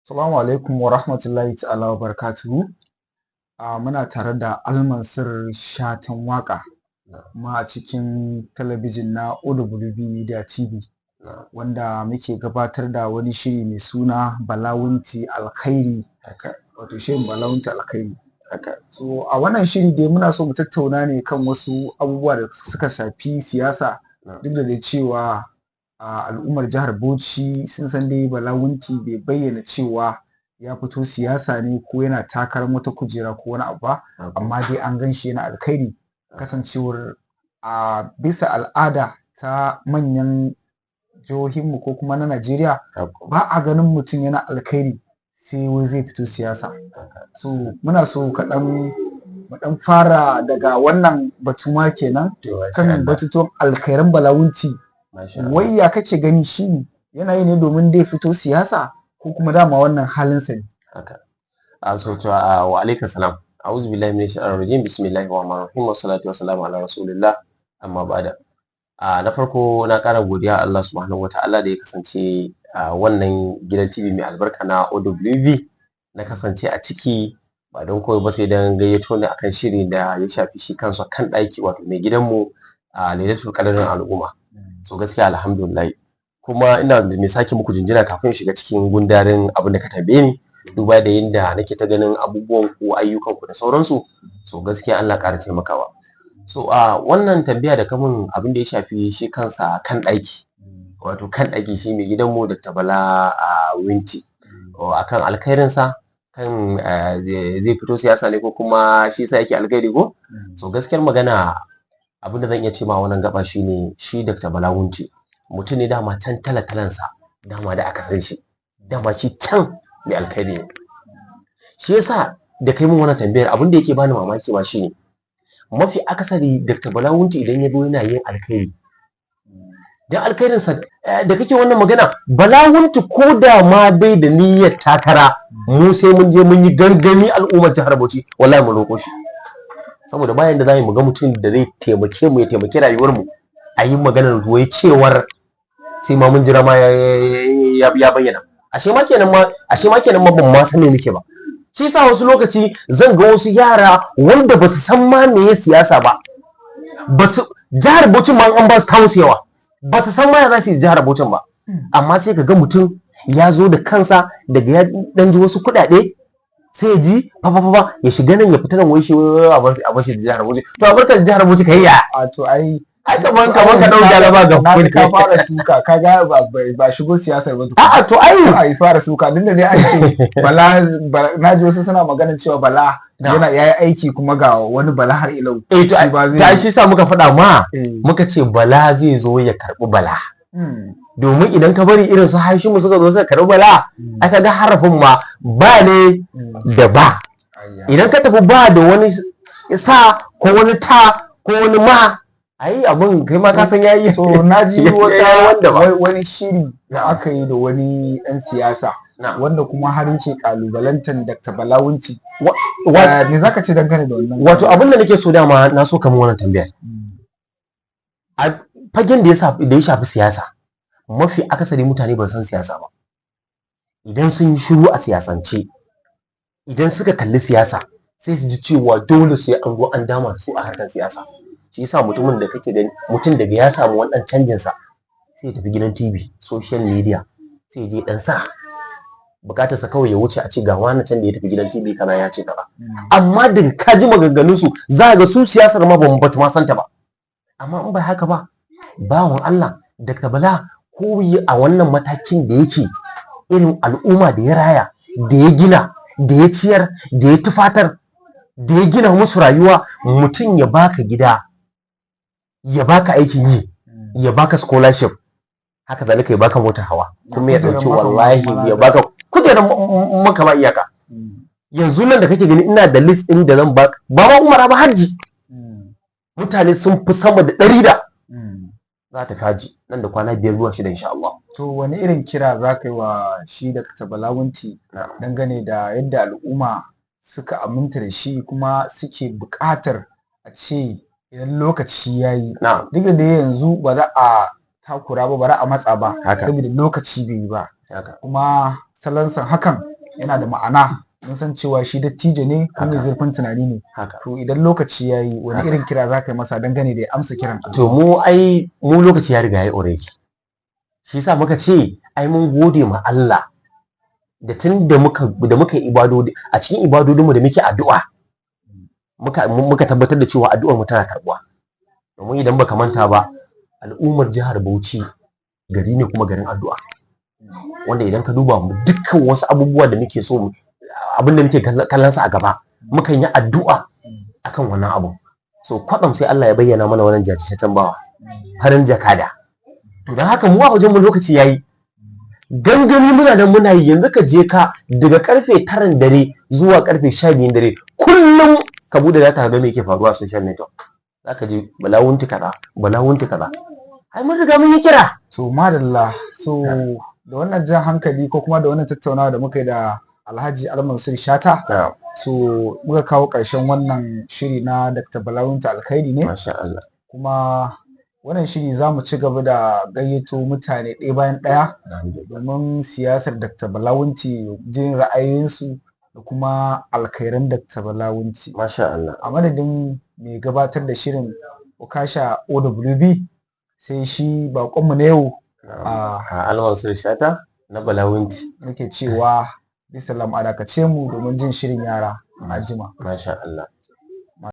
Assalamu alaikum wa rahmatullahi ta'ala wa barakatuhu. Muna tare da Almansir Shatan Waƙa kuma a cikin talabijin na OWB Media TV wanda muke gabatar da wani shiri mai suna Bala Wunti Alkairi, wato shirin Bala Wunti Alkairi. So a wannan shiri dai muna so mu tattauna ne kan wasu abubuwa da suka shafi siyasa, duk da dai cewa al'ummar jihar Bauchi sun san dai Bala Wunti bai bayyana cewa ya fito siyasa ne ko yana takarar wata kujera ko wani abu ba, amma dai an gan shi yana alkhairi, kasancewar a bisa al'ada ta manyan jihohinmu ko kuma na Najeriya ba a ganin mutum yana alkhairi sai wai zai fito siyasa. So muna so kaɗan mu ɗan fara daga wannan batu ma kenan kan batutuwan alkhairan Bala Wunti. Wai ya kake gani shi yana yi ne domin dai fito siyasa ko kuma dama wannan halinsa ne? Wa alaikum salam. A'udhu billahi minash shaitanir rajim. Bismillahir rahmanir rahim. Wassalatu wassalamu ala rasulillah. Amma ba'da. Na farko na ƙara godiya Allah subhanahu wata'ala da ya kasance wannan gidan TV mai albarka na OWV na kasance a ciki, ba don koyo ba sai dan gayyato ni akan shiri da ya shafi shi kansa kan ɗaki, wato mai gidanmu a Lailatul Qadrin al'umma. So gaskiya alhamdulillah, kuma ina mai sake muku jinjina kafin shiga cikin gundarin abin da ka tambaye ni, duba da yadda nake ta ganin abubuwan ku, ayyukan ku da sauransu. So gaskiya Allah ƙara taimakawa. So wannan tambaya da kamun abin da ya shafi shi kansa kan ɗaki, wato kan ɗaki shi mai gidanmu Dr. Bala Wunti, akan alkhairinsa kan zai fito siyasa ne ko kuma shi sa yake alkhairi ko? So gaskiyar magana abin da zan iya ce ma wannan gaba shine shi Dr. Bala Wunti mutum ne dama can talatalansa dama da aka san shi, dama shi can mai alkhairi ne. Shi yasa da kai mun wannan tambayar abin da yake bani mamaki ma shine mafi akasari Dr. Bala Wunti idan ya zo yana yin alkhairi, dan alkhairinsa da kake wannan magana, Bala Wunti ko da ma bai da niyyar takara, mu sai mun je mun yi gangami al'ummar jihar Bauchi wallahi mu roƙo shi, saboda bayan da za mu ga mutum da zai taimake mu ya taimaki rayuwar mu a yi maganar wai cewar sai ma mun jira ma ya bayyana. Ashe ma kenan ma ban ma san me muke ba. Shi yasa wasu lokaci zan ga wasu yara wanda ba su san ma me siyasa ba, jihar Bauchi ma an ba su tawo yawa, ba su san ma ya za su yi jihar Bauchi ba, amma sai ka ga mutum ya zo da kansa daga ya dan ji wasu kuɗaɗe sai ya ji fa ya shiga nan ya fita nan, wai shi a bar shi da jihar Bauchi. To a barkar jihar Bauchi kai ya to ai kaman ka dau galaba ga na ka fara suka, kaga ba shigo siyasar ba tukuna. to ai fara suka, dinda dai an ce Bala na ji wasu suna maganin cewa Bala yana yayi aiki kuma ga wani Bala har ilau. To shi sa muka faɗa ma muka ce Bala zai zo ya karɓi Bala. Domin idan ka bari irin su Hashimu suka zo suka karɓi Bala, aka ga harafin ma ba ne da ba. Idan ka tafi ba da wani sa ko wani ta ko wani ma, ai abun kai ma ka san yayi. To na ji wani shiri da aka yi da wani ɗan siyasa wanda kuma har yake kalubalantar Dr. Bala Wunti. Me zaka ce dangane da wannan? Wato abin da nake so dama na so kamar wannan tambayar. A fagen da ya shafi siyasa, mafi akasari mutane ba san siyasa ba. Idan sun yi shiru a siyasance, idan suka kalli siyasa sai su ji cewa dole sai an zo an dama su a harkar siyasa. Shi yasa mutumin da kake gani, mutum daga ya samu wannan canjin sa sai ya tafi gidan TV, social media, sai ya je dan sa bukatar sa kawai ya wuce a ce ga wani can da ya tafi gidan TV kana ya ce kaza. Amma daga ka ji maganganun su za ga su siyasar ma ba ma santa ba. Amma in ba haka ba, bawon Allah Dr. Bala ko a wannan matakin da yake, irin al'umma da ya raya, da ya gina, da ya ciyar, da ya tufatar, da ya gina musu rayuwa, mutum ya baka gida, ya baka aikin yi, ya baka scholarship, haka zalika ya baka motar hawa, kuma ya dauki wallahi ya baka kujerar maka ba iyaka. Yanzu nan da kake gani ina da list din da zan baka, ba ma umara ba hajji. Mutane sun fi sama da 100 za ta haji nan da kwana 5 zuwa 6 insha Allah. To wani irin kira za ka yi wa shi Dr. Bala Wunti dangane da yadda al'umma suka aminta da shi kuma suke buƙatar a ce idan lokaci ya yi, duk da yanzu ba za a takura ba, ba za a matsa ba saboda lokaci bai yi ba, kuma salansan hakan yana da ma'ana, mun san cewa shi dattijo ne kuma mai Haka. zurfin tunani ne. haka To idan lokaci ya yi, wani Haka. irin kira za ka yi masa dangane da ya amsa kiran to mu lokaci ya riga ya already, shi yasa muka ce ai mun gode ma Allah da tun da muka yi ibadodi, a cikin ibadodinmu da muke addu'a muka tabbatar da cewa addu'ar mu tana karbuwa. Domin idan baka manta ba, al'ummar jihar Bauchi gari ne kuma garin addu'a, wanda idan ka duba mu dukkan wasu abubuwa da muke so, abin da muke kallon sa a gaba, mukan yi addu'a akan wannan abu. So kwaɗam sai Allah ya bayyana mana wannan jajirtaccen bawa, farin jakada. To don haka mu a wajen mu lokaci yayi, gangami muna nan muna yi. Yanzu ka je ka daga karfe 9 dare zuwa karfe 12 dare kullum ka bude data ga me yake faruwa a social network, zaka je Bala Wunti kaza, Bala Wunti kaza. Ai mun riga mun yi kira. So madalla, so da wannan jan hankali ko kuma da wannan tattaunawa da muka yi da Alhaji Almansur Shata, so muka kawo ƙarshen wannan shiri na Dr. Bala Wunti Alkairine. Masha Allah. Kuma wannan shiri za mu ci gaba da gayyato mutane ɗaya bayan ɗaya domin siyasar Dr. Bala Wunti, jin ra'ayoyinsu da kuma alkhairan Dr. Bala Wunti. Masha Allah. A madadin mai gabatar da shirin Okasha OWB, sai shi baƙonmu na yau Almansur Shata na Bala Wunti, muke cewa bisalam a dakace mu domin jin shirin yara a jima. Masha Allah.